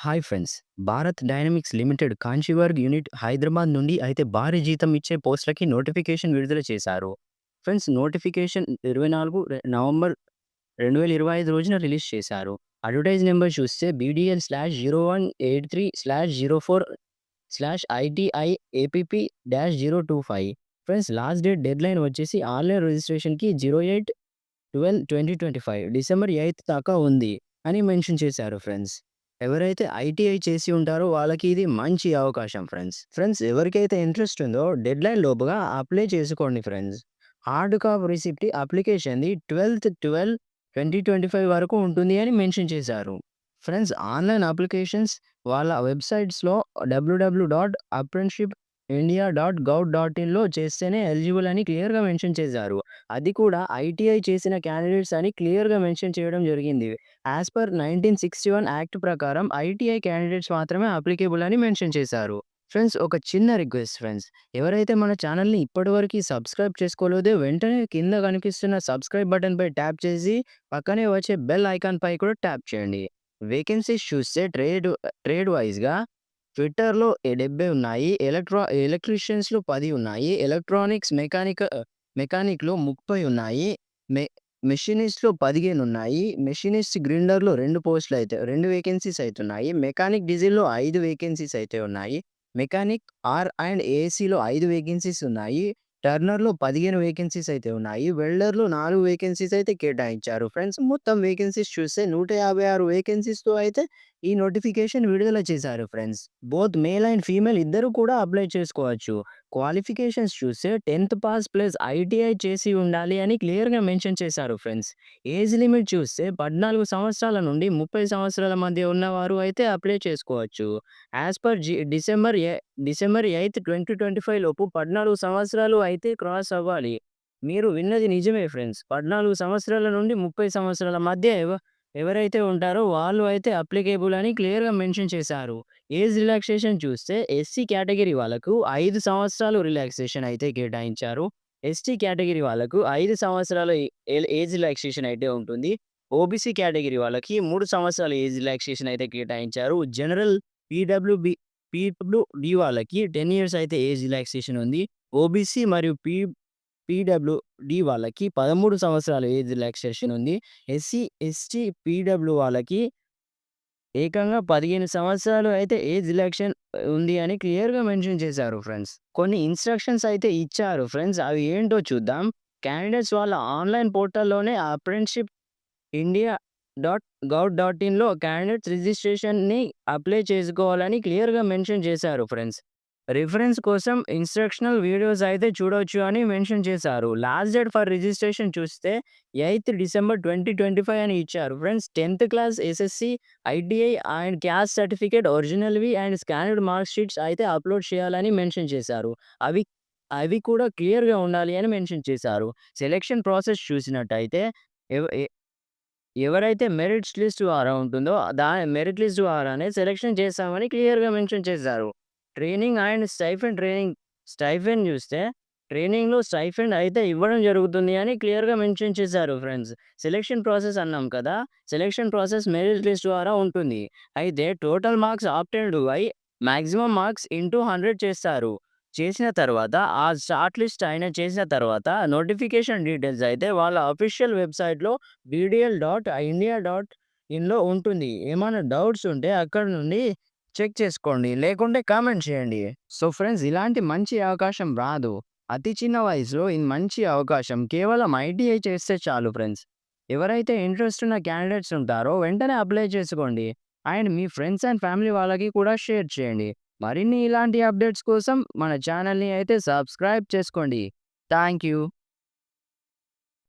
Hi friends. Bharat Dynamics Limited Kanchanbagh unit Hyderabad నుండి అయితే భారీ జీతం ఇచ్చే పోస్టులకి నోటిఫికేషన్ విడుదల చేశారు. ఫ్రెండ్స్ నోటిఫికేషన్ 24 నవంబర్ 2025 రోజున రిలీజ్ చేశారు. అడ్వర్టైజ్ నంబర్ చూస్తే BDL/0183/04/ITIAPP-025. ఫ్రెండ్స్ లాస్ట్ డెడ్‌లైన్ వచ్చేసి ఆన్‌లైన్ రిజిస్ట్రేషన్‌కి 08/12/2025 డిసెంబర్ 8 దాకా ఉంది అని మెన్షన్ చేశారు ఫ్రెండ్స్. ఎవరైతే ఐటీఐ చేసి ఉంటారో వాళ్ళకి ఇది మంచి అవకాశం ఫ్రెండ్స్. ఫ్రెండ్స్ ఎవరికైతే ఇంట్రెస్ట్ ఉందో డెడ్‌లైన్ లోపుగా అప్లై చేసుకోండి ఫ్రెండ్స్. హార్డ్ కాపీ రిసిప్ట్ అప్లికేషన్‌ది 12/12/2025 వరకు ఉంటుంది అని మెన్షన్ చేశారు. ఫ్రెండ్స్ ఆన్‌లైన్ అప్లికేషన్స్ వాళ్ళ వెబ్‌సైట్స్‌లో www.apprenticeshipindia.gov.inలో చేస్తేనే ఎలిజిబుల్ అని క్లియర్‌గా మెన్షన్ చేశారు. అది కూడా ఐటీఐ చేసిన క్యాండిడేట్స్ అని క్లియర్‌గా మెన్షన్ చేయడం జరిగింది. యాస్ పర్ 1961 యాక్ట్ ప్రకారం ఐటీఐ క్యాండిడేట్స్ మాత్రమే అప్లికేబుల్ అని మెన్షన్ చేశారు. ఫ్రెండ్స్ ఒక చిన్న రిక్వెస్ట్ ఫ్రెండ్స్. ఎవరైతే మన ఛానల్‌ని ఇప్పటివరకి సబ్స్క్రైబ్ చేసుకోలేదో వెంటనే కింద కనిపిస్తున్న సబ్స్క్రైబ్ బటన్‌పై ట్యాప్ చేసి పక్కనే వచ్చే బెల్ ఐకాన్‌పై కూడా ట్యాప్ చేయండి. వేకెన్సీస్ చూస్తే ట్రేడ్ వైస్‌గా ఫిట్టర్‌లో 70 ఉన్నాయి. ఎలక్ట్రీషియన్స్‌లో 10 ఉన్నాయి. మెకానిక్‌లో 30 ఉన్నాయి. మె మెషినిస్ట్‌లో 15 ఉన్నాయి. మెషినిస్ట్ గ్రైండర్‌లో 2 పోస్టులయితే 2 వేకెన్సీస్ అయితున్నాయి. మెకానిక్ డీజిల్‌లో 5 వేకెన్సీస్ అయితే ఉన్నాయి. మెకానిక్ ఆర్ అండ్ ఏసీలో 5 వేకెన్సీస్ ఉన్నాయి. టర్నర్‌లో 15 వేకెన్సీస్ అయితే ఉన్నాయి. వెల్డర్‌లో 4 వేకెన్సీస్ అయితే కేటాయించారు ఫ్రెండ్స్. మొత్తం వేకెన్సీస్ చూస్తే 156 వేకెన్సీస్‌తో అయితే ఈ నోటిఫికేషన్ విడుదల చేశారు friends. Both male and female ఇద్దరు కూడా అప్లై చేసుకోవచ్చు. క్వాలిఫికేషన్స్ చూస్తే 10థ్ పాస్ ప్లస్ ఐటీఐ చేసి ఉండాలి అని క్లియర్‌గా మెన్షన్ చేశారు ఫ్రెండ్స్. ఏజ్ లిమిట్ చూస్తే 14 సంవత్సరాల నుండి 30 సంవత్సరాల మధ్య ఉన్నవారు అయితే అప్లై చేసుకోవచ్చు. యాస్ పర్ డిసెంబర్ 8, 2025 లోపు 14 సంవత్సరాలు అయితే క్రాస్ అవ్వాలి. మీరు విన్నది నిజమే ఫ్రెండ్స్. 14 సంవత్సరాల నుండి 30 సంవత్సరాల మధ్య ఎవరైతే ఉంటారో వాళ్ళు అయితే అప్లికేబుల్ అని క్లియర్‌గా మెన్షన్ చేశారు. ఏజ్ రిలాక్సేషన్ చూస్తే ఎస్సీ కేటగిరీ వాళ్ళకు 5 సంవత్సరాలు రిలాక్సేషన్ అయితే కేటాయించారు. ఎస్టీ కేటగిరీ వాళ్ళకు 5 సంవత్సరాల ఏజ్ రిలాక్సేషన్ అయితే ఉంటుంది. ఓబీసీ కేటగిరీ వాళ్ళకి 3 సంవత్సరాల ఏజ్ రిలాక్సేషన్ అయితే కేటాయించారు. జనరల్ పీడబ్ల్యూబీ పీడబ్ల్యూడీ వాళ్ళకి 10 ఇయర్స్ అయితే ఏజ్ రిలాక్సేషన్ ఉంది. ఓబీసీ మరియు పీడబ్ల్యూడీ వాళ్ళకి 13 సంవత్సరాల ఏజ్ రిలాక్సేషన్ ఉంది. ఎస్సీ, ఎస్టీ, పీడబ్ల్యూ వాళ్ళకి ఏకంగా 15 సంవత్సరాలు అయితే ఏజ్ రిలాక్సేషన్ ఉంది అని క్లియర్‌గా మెన్షన్ చేశారు ఫ్రెండ్స్. కొన్ని ఇన్‌స్ట్రక్షన్స్ అయితే ఇచ్చారు ఫ్రెండ్స్. అవి ఏంటో చూద్దాం. క్యాండిడేట్స్ వాళ్ళ ఆన్‌లైన్ పోర్టల్‌లోనే అప్రెంటిస్‌షిప్ ఇండియా .gov.inలో క్యాండిడేట్స్ రిజిస్ట్రేషన్‌ని అప్లై చేసుకోవాలని క్లియర్‌గా మెన్షన్ చేశారు ఫ్రెండ్స్. రిఫరెన్స్ కోసం ఇన్‌స్ట్రక్షనల్ వీడియోస్ అయితే చూడొచ్చు అని మెన్షన్ చేశారు. లాస్ట్ డేట్ ఫర్ రిజిస్ట్రేషన్ చూస్తే 8 డిసెంబర్ 2025 అని ఇచ్చారు ఫ్రెండ్స్. 10థ్ class SSC, ITI and caste certificate ఒరిజినల్‌వి అండ్ స్కాన్డ్ మార్క్ షీట్స్ అయితే అప్‌లోడ్ చేయాలని మెన్షన్ చేశారు. అవి అవి కూడా క్లియర్‌గా ఉండాలి అని మెన్షన్ చేశారు. సెలక్షన్ ప్రాసెస్ చూసినట్టయితే ఎవ ఎ ఎవరైతే మెరిట్స్ లిస్ట్ ద్వారా ఉంటుందో మెరిట్ లిస్ట్ ద్వారానే సెలక్షన్ చేస్తామని క్లియర్‌గా మెన్షన్ చేశారు. ట్రైనింగ్ అండ్ స్టైఫండ్ చూస్తే ట్రైనింగ్‌లో స్టైఫండ్ అయితే ఇవ్వడం జరుగుతుంది అని క్లియర్‌గా మెన్షన్ చేశారు ఫ్రెండ్స్. సెలక్షన్ ప్రాసెస్ అన్నాం కదా! సెలక్షన్ ప్రాసెస్ మెరిట్ లిస్ట్ ద్వారా ఉంటుంది. అయితే total marks obtained by maximum marks into 100 చేస్తారు. చేసిన తర్వాత ఆ షార్ట్ లిస్ట్ చేసిన తర్వాత నోటిఫికేషన్ డీటెయిల్స్ అయితే వాళ్ళ అఫీషియల్ వెబ్‌సైట్‌లో bdl.india.inలో ఉంటుంది. ఏమైనా డౌట్స్ ఉంటే అక్కడ నుండి చెక్ చేసుకోండి. లేకుంటే కామెంట్ చేయండి. సో ఫ్రెండ్స్ ఇలాంటి మంచి అవకాశం రాదు. అతి చిన్న వయసులో ఈ మంచి అవకాశం కేవలం ఐటీఐ చేస్తే చాలు ఫ్రెండ్స్. ఎవరైతే ఇంట్రెస్ట్ ఉన్న క్యాండిడేట్స్ ఉంటారో వెంటనే అప్లై చేసుకోండి. And me friends and family వాళ్ళకి కూడా షేర్ చేయండి. మరిన్ని ఇలాంటి అప్డేట్స్ కోసం మన ఛానల్‌ని అయితే సబ్స్క్రైబ్ చేసుకోండి. Thank you.